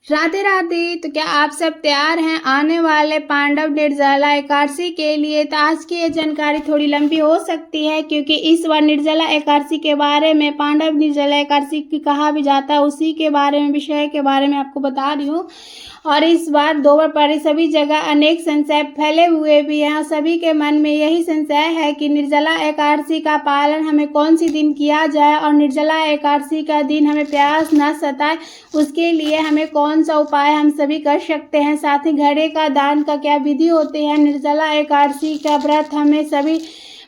राधे राधे। तो क्या आप सब तैयार हैं आने वाले पांडव निर्जला एकादशी के लिए? तो आज की ये जानकारी थोड़ी लंबी हो सकती है, क्योंकि इस बार निर्जला एकादशी के बारे में, पांडव निर्जला एकादशी की कहा भी जाता है, उसी के बारे में, विषय के बारे में आपको बता रही हूँ। और इस बार 2 बार पढ़े सभी जगह अनेक संशय फैले हुए भी हैं। सभी के मन में यही संशय है कि निर्जला एकादशी का पालन हमें कौन सी दिन किया जाए, और निर्जला एकादशी का दिन हमें प्यास न सताए, उसके लिए हमें कौन सा उपाय हम सभी कर सकते हैं। साथ ही घड़े का दान का क्या विधि होती है, निर्जला एकादशी का व्रत हमें सभी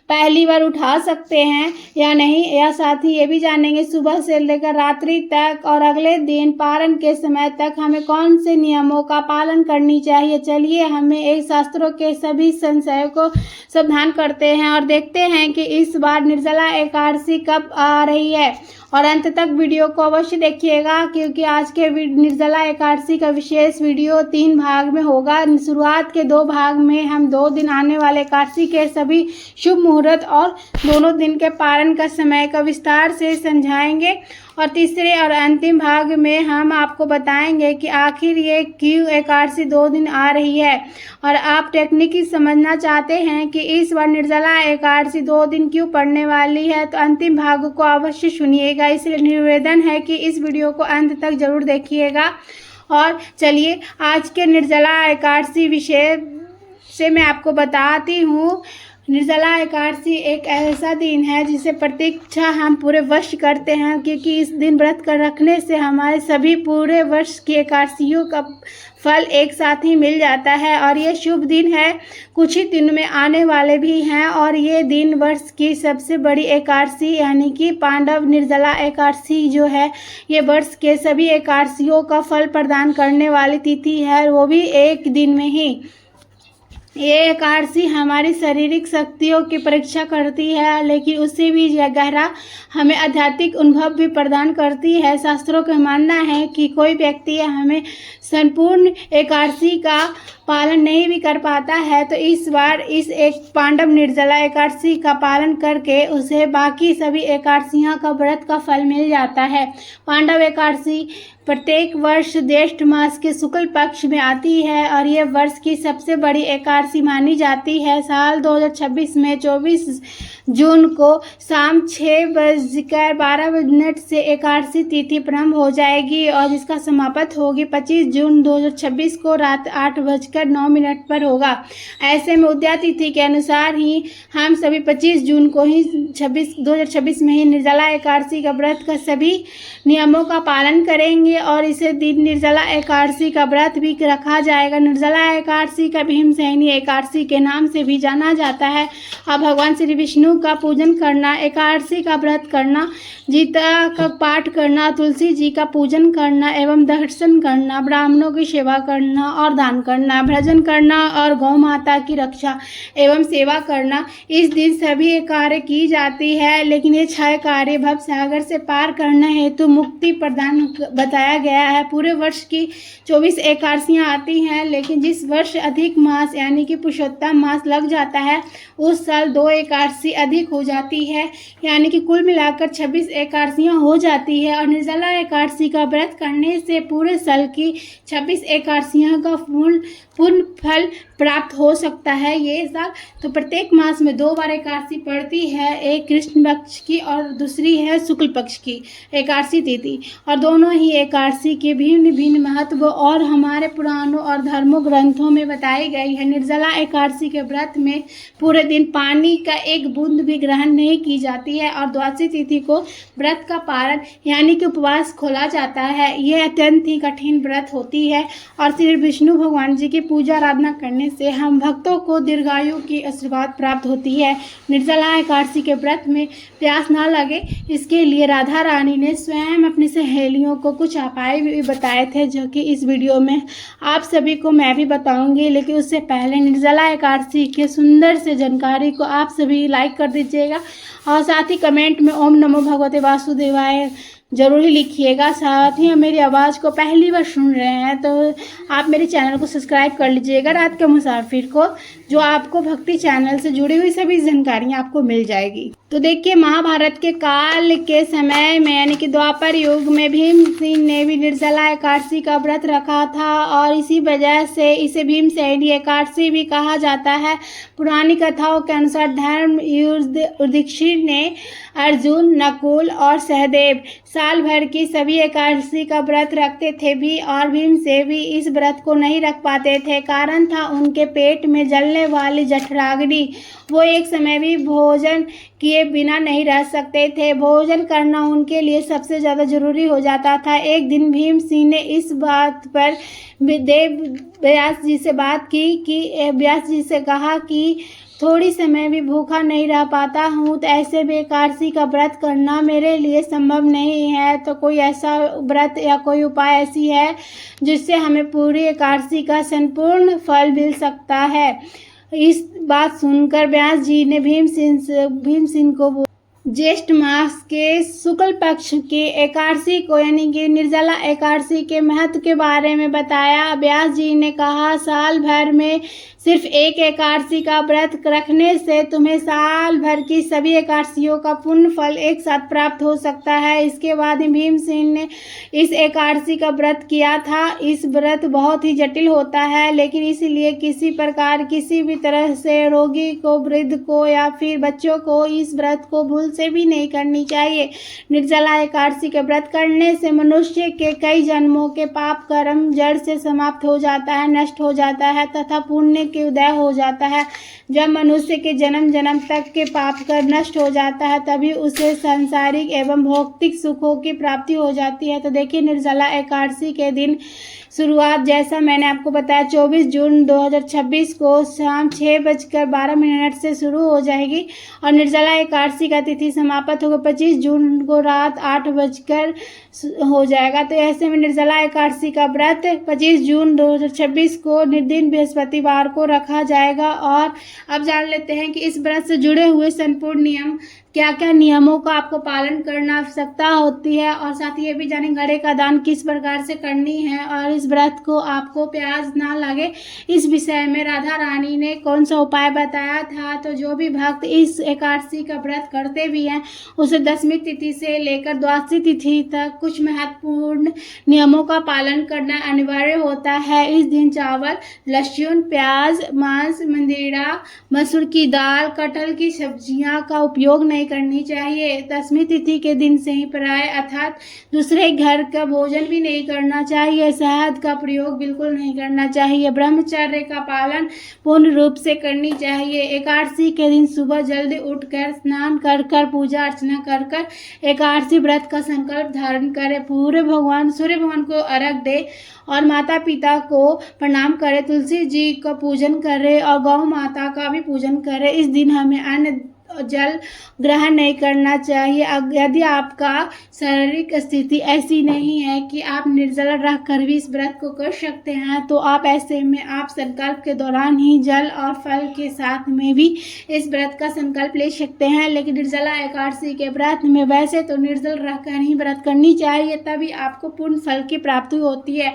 पहली बार उठा सकते हैं या नहीं, या साथ ही ये भी जानेंगे सुबह से लेकर रात्रि तक और अगले दिन पारण के समय तक हमें कौन से नियमों का पालन करनी चाहिए। चलिए हमें एक शास्त्रों के सभी संशयों को समाधान करते हैं और देखते हैं कि इस बार निर्जला एकादशी कब आ रही है। और अंत तक वीडियो को अवश्य देखिएगा, क्योंकि आज के निर्जला एकादशी का विशेष वीडियो 3 भाग में होगा। शुरुआत के 2 भाग में हम 2 दिन आने वाले एकादशी के सभी शुभ मुहूर्त और दोनों दिन के पारण का समय का विस्तार से समझाएंगे, और तीसरे और अंतिम भाग में हम आपको बताएंगे कि आखिर ये क्यों एकादशी 2 दिन आ रही है। और आप टेक्निक समझना चाहते हैं कि इस बार निर्जला एकादशी 2 दिन क्यों पड़ने वाली है, तो अंतिम भाग को अवश्य सुनिएगा। इसलिए निवेदन है कि इस वीडियो को अंत तक जरूर देखिएगा। और चलिए आज के निर्जला एकादशी विषय से मैं आपको बताती हूँ। निर्जला एकादशी एक ऐसा दिन है जिसे प्रतीक्षा हम पूरे वर्ष करते हैं, क्योंकि इस दिन व्रत कर रखने से हमारे सभी पूरे वर्ष की एकादशियों का फल एक साथ ही मिल जाता है। और ये शुभ दिन है, कुछ ही दिन में आने वाले भी हैं, और ये दिन वर्ष की सबसे बड़ी एकादशी यानी कि पांडव निर्जला एकादशी जो है, ये वर्ष के सभी एकादशियों का फल प्रदान करने वाली तिथि है, वो भी एक दिन में ही। ये एकादशी हमारी शारीरिक शक्तियों की परीक्षा करती है, लेकिन उससे भी गहरा हमें आध्यात्मिक अनुभव भी प्रदान करती है। शास्त्रों का मानना है कि कोई व्यक्ति हमें संपूर्ण एकादशी का पालन नहीं भी कर पाता है, तो इस बार इस एक पांडव निर्जला एकादशी का पालन करके उसे बाकी सभी एकादशियों का व्रत का फल मिल जाता है। पांडव एकादशी प्रत्येक वर्ष ज्येष्ठ मास के शुक्ल पक्ष में आती है, और ये वर्ष की सबसे बड़ी एकादशी मानी जाती है। साल 2026 में 24 जून को शाम 6:12 से एकादशी तिथि प्रारंभ हो जाएगी, और जिसका समाप्त होगी 25 जून 2026 को रात 8:09 पर होगा। ऐसे में उदया तिथि के अनुसार ही हम सभी 25 जून को ही 2026 में ही निर्जला एकादशी का व्रत का सभी नियमों का पालन करेंगे, और इसे दिन निर्जला एकादशी का व्रत भी रखा जाएगा। निर्जला एकादशी का भीमसेनी एकादशी के नाम से भी जाना जाता है। और भगवान श्री विष्णु का पूजन करना, एकादशी का व्रत करना, गीता का पाठ करना, तुलसी जी का पूजन करना एवं दर्शन करना, ब्राह्मणों की सेवा करना और दान करना, भजन करना और गौ माता की रक्षा एवं सेवा करना, इस दिन सभी कार्य की जाती है। लेकिन ये 6 कार्य भव सागर से पार करना हेतु मुक्ति प्रदान बताया गया है। पूरे वर्ष की 24 एकादशियाँ आती हैं, लेकिन जिस वर्ष अधिक मास यानी कि पुरुषोत्तम मास लग जाता है, उस साल 2 एकादशी अधिक हो जाती है, यानी कि कुल मिलाकर 26 एकादशियाँ हो जाती है। और निर्जला एकादशी का व्रत करने से पूरे साल की 26 एकादशियाँ का पूर्ण फल प्राप्त हो सकता है ये साल। तो प्रत्येक मास में 2 बार एकादशी पड़ती है, एक कृष्ण पक्ष की और दूसरी है शुक्ल पक्ष की एकादशी तिथि, और दोनों ही एकादशी के भिन्न भिन्न महत्व और हमारे पुराणों और धर्मों ग्रंथों में बताई गई है। निर्जला एकादशी के व्रत में पूरे दिन पानी का एक बूंद भी ग्रहण नहीं की जाती है, और द्वादशी तिथि को व्रत का पारण यानी कि उपवास खोला जाता है। यह अत्यंत ही कठिन व्रत होती है, और श्री विष्णु भगवान जी की पूजा आराधना करने से हम भक्तों को दीर्घायु की आशीर्वाद प्राप्त होती है। निर्जला एकादशी के व्रत में प्यास ना लगे, इसके लिए राधा रानी ने स्वयं अपनी सहेलियों को कुछ उपाय भी बताए थे, जो कि इस वीडियो में आप सभी को मैं भी बताऊंगी। लेकिन उससे पहले निर्जला एकादशी के सुंदर से जानकारी को आप सभी लाइक कर दीजिएगा, और साथ ही कमेंट में ओम नमो भगवते वासुदेवाय जरूर ही लिखिएगा। साथ ही मेरी आवाज़ को पहली बार सुन रहे हैं तो आप मेरे चैनल को सब्सक्राइब कर लीजिएगा रात के मुसाफिर को, जो आपको भक्ति चैनल से जुड़ी हुई सभी जानकारियाँ आपको मिल जाएगी। तो देखिए, महाभारत के काल के समय में यानी कि द्वापर युग में भीमसेन ने भी निर्जला एकादशी का व्रत रखा था और इसी वजह से इसे भीमसेनी एकादशी भी कहा जाता है। पुरानी कथाओं के अनुसार धर्म युधिष्ठिर ने अर्जुन, नकुल और सहदेव साल भर की सभी एकादशी का व्रत रखते थे भी और भीमसेन भी इस व्रत को नहीं रख पाते थे। कारण था उनके पेट में जलने वाली जठराग्नि। वो एक समय भी भोजन किए बिना नहीं रह सकते थे। भोजन करना उनके लिए सबसे ज़्यादा जरूरी हो जाता था। एक दिन भीमसेन ने इस बात पर व्यास जी से बात की कि व्यास जी से कहा कि थोड़ी समय भी भूखा नहीं रह पाता हूँ, तो ऐसे भी एकादशी का व्रत करना मेरे लिए संभव नहीं है। तो कोई ऐसा व्रत या कोई उपाय ऐसी है जिससे हमें पूरी एकादशी का संपूर्ण फल मिल सकता है। इस बात सुनकर व्यास जी ने भीमसेन को ज्येष्ठ मास के शुक्ल पक्ष की एकादशी को यानी कि निर्जला एकादशी के महत्व के बारे में बताया। व्यास जी ने कहा, साल भर में सिर्फ एक एकादशी का व्रत रखने से तुम्हें साल भर की सभी एकादशियों का पुण्य फल एक साथ प्राप्त हो सकता है। इसके बाद भीमसेन ने इस एकादशी का व्रत किया था। इस व्रत बहुत ही जटिल होता है, लेकिन इसलिए किसी भी तरह से रोगी को, वृद्ध को या फिर बच्चों को इस व्रत को भूल से भी नहीं करनी चाहिए। निर्जला एकादशी के व्रत करने से मनुष्य के कई जन्मों के पाप कर्म जड़ से समाप्त हो जाता है, नष्ट हो जाता है तथा पुण्य के उदय हो जाता है। जब मनुष्य के जन्म जन्म तक के पाप कर नष्ट हो जाता है तभी उसे सांसारिक एवं भौतिक सुखों की प्राप्ति हो जाती है। तो देखिए, निर्जला एकादशी के दिन शुरुआत जैसा मैंने आपको बताया 24 जून 2026 को शाम 6:12 से शुरू हो जाएगी और निर्जला एकादशी का तिथि समाप्त होगा 25 जून को रात 8 बजकर हो जाएगा। तो ऐसे में निर्जला एकादशी का व्रत 25 जून 2026 को दिन बृहस्पतिवार को रखा जाएगा। और अब जान लेते हैं कि इस व्रत से जुड़े हुए संपूर्ण नियम, क्या क्या नियमों का आपको पालन करना आवश्यकता होती है और साथ ही ये भी जानें घड़े का दान किस प्रकार से करनी है और इस व्रत को आपको प्यास ना लगे, इस विषय में राधा रानी ने कौन सा उपाय बताया था। तो जो भी भक्त इस एकादशी का व्रत करते भी हैं उसे 10वीं तिथि से लेकर 12वीं तिथि तक कुछ महत्वपूर्ण नियमों का पालन करना अनिवार्य होता है। इस दिन चावल, लहसुन, प्याज, मांस, मंदिरा, मसूर की दाल, कटहल की सब्जियां का उपयोग नहीं करनी चाहिए। 10वीं तिथि के दिन से ही पराये अर्थात दूसरे घर का भोजन भी नहीं करना चाहिए। शहद का प्रयोग बिल्कुल नहीं करना चाहिए। ब्रह्मचर्य का पालन पूर्ण रूप से करनी चाहिए। एकादशी के दिन सुबह जल्दी उठकर स्नान कर पूजा अर्चना कर एकादशी व्रत का संकल्प धारण करें। सूर्य भगवान को अर्घ्य दे और माता पिता को प्रणाम करें। तुलसी जी का पूजन करें और गौ माता का भी पूजन करें। इस दिन हमें अन्न जल ग्रहण नहीं करना चाहिए। यदि आपका शारीरिक स्थिति ऐसी नहीं है कि आप निर्जला रह कर भी इस व्रत को कर सकते हैं तो आप ऐसे में आप संकल्प के दौरान ही जल और फल के साथ में भी इस व्रत का संकल्प ले सकते हैं। लेकिन निर्जला एकादशी के व्रत में वैसे तो निर्जल रहकर ही व्रत करनी चाहिए, तभी आपको पूर्ण फल की प्राप्ति होती है।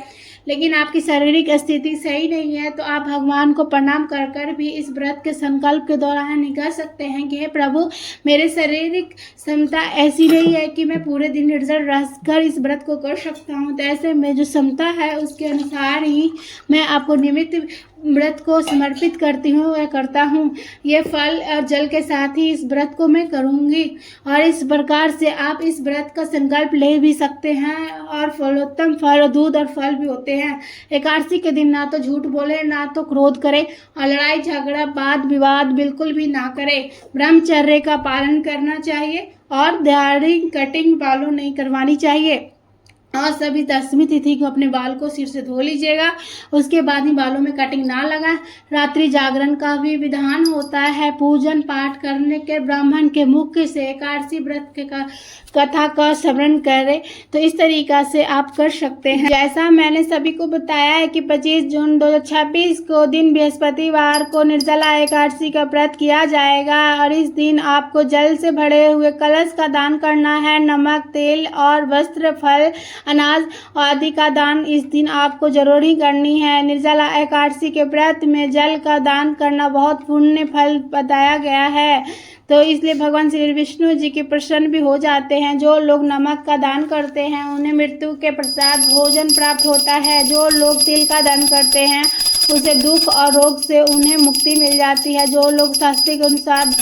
लेकिन आपकी शारीरिक स्थिति सही नहीं है तो आप भगवान को प्रणाम कर भी इस व्रत के संकल्प के दौरान ही कर सकते हैं कि हे प्रभु, मेरे शारीरिक क्षमता ऐसी नहीं है कि मैं पूरे दिन निर्जल रहकर इस व्रत को कर सकता हूँ। तो ऐसे में जो क्षमता है उसके अनुसार ही मैं आपको नियमित व्रत को समर्पित करती हूँ या करता हूँ। ये फल और जल के साथ ही इस व्रत को मैं करूँगी और इस प्रकार से आप इस व्रत का संकल्प ले भी सकते हैं। और फलोत्तम फल और दूध और फल भी होते हैं। एकादशी के दिन ना तो झूठ बोले, ना तो क्रोध करे और लड़ाई झगड़ा वाद विवाद बिल्कुल भी ना करे। ब्रह्मचर्य का पालन करना चाहिए और दाढ़ी कटिंग बालों नहीं करवानी चाहिए। और सभी 10वीं तिथि को अपने बाल को सिर से धो लीजिएगा, उसके बाद ही बालों में कटिंग ना लगाएं। रात्रि जागरण का भी विधान होता है। पूजन पाठ करने के ब्राह्मण के मुख से एकादशी व्रत के कथा का स्मरण करें। तो इस तरीका से आप कर सकते हैं। जैसा मैंने सभी को बताया है कि 25 जून 2026 को दिन बृहस्पतिवार को निर्जला एकादशी का व्रत किया जाएगा और इस दिन आपको जल से भरे हुए कलश का दान करना है। नमक, तेल और वस्त्र, फल अनाज आदि का दान इस दिन आपको जरूर ही करनी है। निर्जला एकादशी के व्रत में जल का दान करना बहुत पुण्य फल बताया गया है, तो इसलिए भगवान श्री विष्णु जी के प्रसन्न भी हो जाते हैं। जो लोग नमक का दान करते हैं उन्हें मृत्यु के पश्चात भोजन प्राप्त होता है। जो लोग तिल का दान करते हैं उसे दुख और रोग से उन्हें मुक्ति मिल जाती है। जो लोग शास्त्र के अनुसार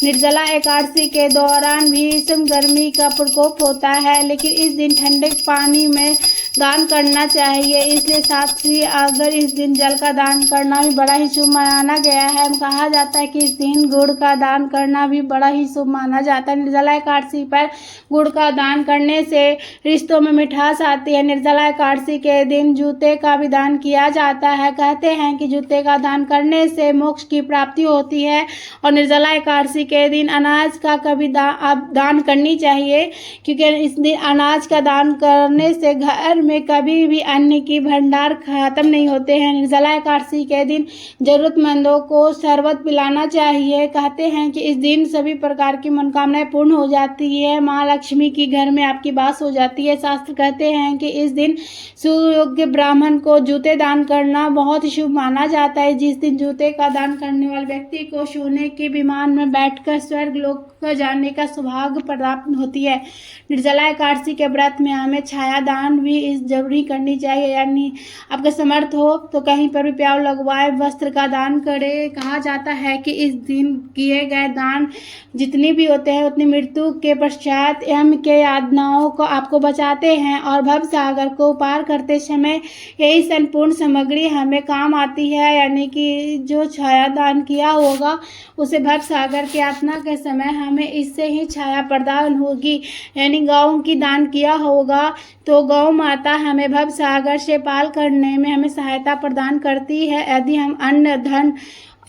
निर्जला एकादशी के दौरान भीषण गर्मी का प्रकोप होता है, लेकिन इस दिन ठंडे पानी में दान करना चाहिए। इसलिए साथ ही अगर इस दिन जल का दान करना भी बड़ा ही शुभ माना गया है। कहा जाता है कि इस दिन गुड़ का दान करना भी बड़ा ही शुभ माना जाता है। निर्जला एकादशी पर गुड़ का दान करने से रिश्तों में मिठास आती है। निर्जला एकादशी के दिन जूते का भी दान किया जाता है। कहते हैं कि जूते का दान करने से मोक्ष की प्राप्ति होती है। और निर्जला एकादशी के दिन अनाज का कभी दान करनी चाहिए, क्योंकि इस दिन अनाज का दान करने से घर में कभी भी अन्न की भंडार खत्म नहीं होते हैं। निर्जला एकादशी के दिन जरूरतमंदों को शरबत पिलाना चाहिए। कहते हैं कि इस दिन सभी प्रकार की मनोकामनाएं पूर्ण हो जाती है। माँ लक्ष्मी की घर में आपकी वास हो जाती है। शास्त्र कहते हैं कि इस दिन सुयोग्य ब्राह्मण को जूते दान करना बहुत शुभ माना जाता है। जिस दिन जूते का दान करने वाले व्यक्ति को सोने के विमान में बैठकर स्वर्ग लोक जाने का सौभाग्य प्राप्त होती है। निर्जला एकादशी के व्रत में हमें छाया दान भी इस जरूरी करनी चाहिए, यानी आपका समर्थ हो तो कहीं पर भी प्याव लगवाए, वस्त्र का दान करे। कहा जाता है कि इस दिन किए गए दान जितनी भी होते हैं उतनी मृत्यु के पश्चात यम के यातनाओं को आपको बचाते हैं और भव सागर को पार करते समय यही संपूर्ण सामग्री हमें काम आती है। यानी कि जो छाया दान किया होगा उसे भव सागर की यातना के समय हमें इससे ही छाया प्रदान होगी। यानी गौ की दान किया होगा तो गौ माता हमें भव सागर से पार करने में हमें सहायता प्रदान करती है। यदि हम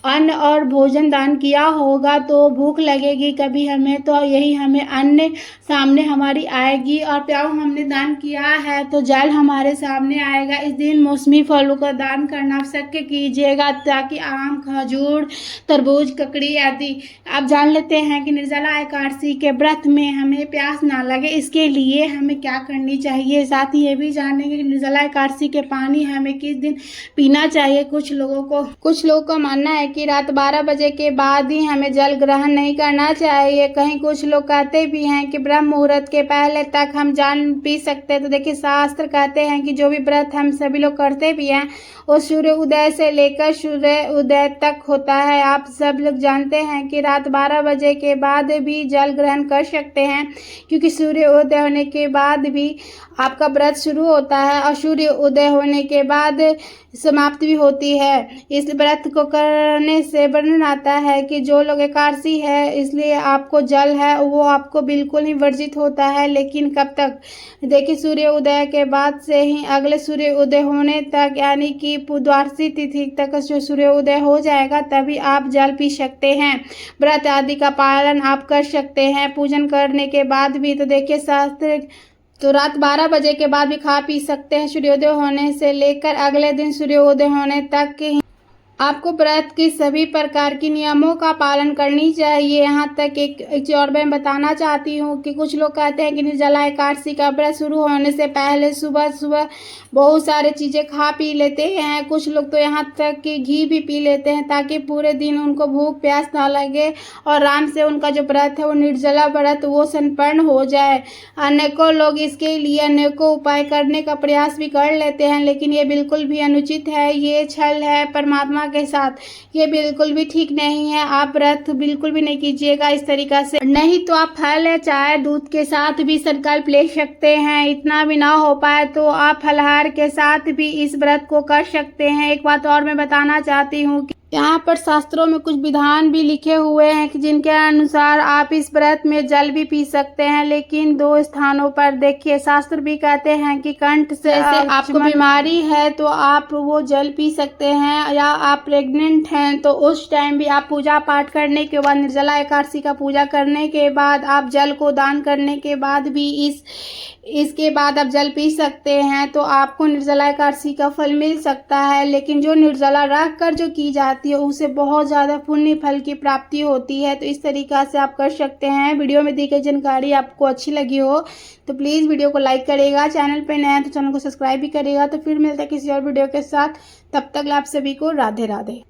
अन्न और भोजन दान किया होगा तो भूख लगेगी कभी हमें, तो यही हमें अन्न सामने हमारी आएगी। और प्याव हमने दान किया है तो जल हमारे सामने आएगा। इस दिन मौसमी फलों का दान करना शक्य कीजिएगा, ताकि आम, खजूर, तरबूज, ककड़ी आदि। आप जान लेते हैं कि निर्जला एकादशी के व्रत में हमें प्यास ना लगे, इसके लिए हमें क्या करनी चाहिए। साथ ही ये भी जानेंगे कि निर्जला एकादशी के पानी हमें किस दिन पीना चाहिए। कुछ लोगों का मानना है कि रात 12 बजे के बाद ही हमें जल ग्रहण नहीं करना चाहिए। कहीं कुछ लोग कहते भी हैं कि ब्रह्म मुहूर्त के पहले तक हम जल पी सकते हैं। तो देखिए शास्त्र कहते हैं कि जो भी व्रत हम सभी लोग करते भी हैं वो सूर्य उदय से लेकर सूर्य उदय तक होता है। आप सब लोग जानते हैं कि रात 12 बजे के बाद भी जल ग्रहण कर सकते हैं, क्योंकि सूर्य उदय होने के बाद भी आपका व्रत शुरू होता है और सूर्य उदय होने के बाद समाप्त भी होती है। इस व्रत को करने से वर्णन आता है कि जो लोग एकादशी है इसलिए आपको जल है वो आपको बिल्कुल ही वर्जित होता है। लेकिन कब तक, देखिए सूर्य उदय के बाद से ही अगले सूर्य उदय होने तक, यानी कि द्वादशी तिथि तक जो सूर्य उदय हो जाएगा तभी आप जल पी सकते हैं। व्रत आदि का पालन आप कर सकते हैं पूजन करने के बाद भी। तो देखिए शास्त्र तो रात 12 बजे के बाद भी खा पी सकते हैं। सूर्योदय होने से लेकर अगले दिन सूर्योदय होने तक आपको व्रत के सभी प्रकार के नियमों का पालन करनी चाहिए। यहाँ तक एक चीज और मैं बताना चाहती हूँ कि कुछ लोग कहते हैं कि निर्जला एकादशी का व्रत शुरू होने से पहले सुबह सुबह बहुत सारे चीज़ें खा पी लेते हैं। कुछ लोग तो यहाँ तक कि घी भी पी लेते हैं ताकि पूरे दिन उनको भूख प्यास ना लगे और आराम से उनका जो व्रत है वो निर्जला व्रत वो संपन्न हो जाए। अनेकों लोग इसके लिए अनेकों उपाय करने का प्रयास भी कर लेते हैं, लेकिन ये बिल्कुल भी अनुचित है। ये छल है परमात्मा के साथ, ये बिल्कुल भी ठीक नहीं है। आप व्रत बिल्कुल भी नहीं कीजिएगा इस तरीका से। नहीं तो आप फल या चाय दूध के साथ भी संकल्प ले सकते हैं। इतना भी ना हो पाए तो आप फलाहार के साथ भी इस व्रत को कर सकते हैं। एक बात और मैं बताना चाहती हूँ कि यहाँ पर शास्त्रों में कुछ विधान भी लिखे हुए हैं कि जिनके अनुसार आप इस व्रत में जल भी पी सकते हैं, लेकिन 2 स्थानों पर देखिए शास्त्र भी कहते हैं कि कंठ से आपको बीमारी है तो आप वो जल पी सकते हैं, या आप प्रेग्नेंट हैं तो उस टाइम भी आप पूजा पाठ करने के बाद, निर्जला एकादशी का पूजा करने के बाद आप जल को दान करने के बाद भी इसके बाद आप जल पी सकते हैं, तो आपको निर्जला एकादशी का फल मिल सकता है। लेकिन जो निर्जला रख कर जो की जाती जाती है उसे बहुत ज़्यादा पुण्य फल की प्राप्ति होती है। तो इस तरीक़ा से आप कर सकते हैं। वीडियो में दी गई जानकारी आपको अच्छी लगी हो तो प्लीज़ वीडियो को लाइक करेगा, चैनल पे नया है तो चैनल को सब्सक्राइब भी करेगा। तो फिर मिलते हैं किसी और वीडियो के साथ, तब तक आप सभी को राधे राधे।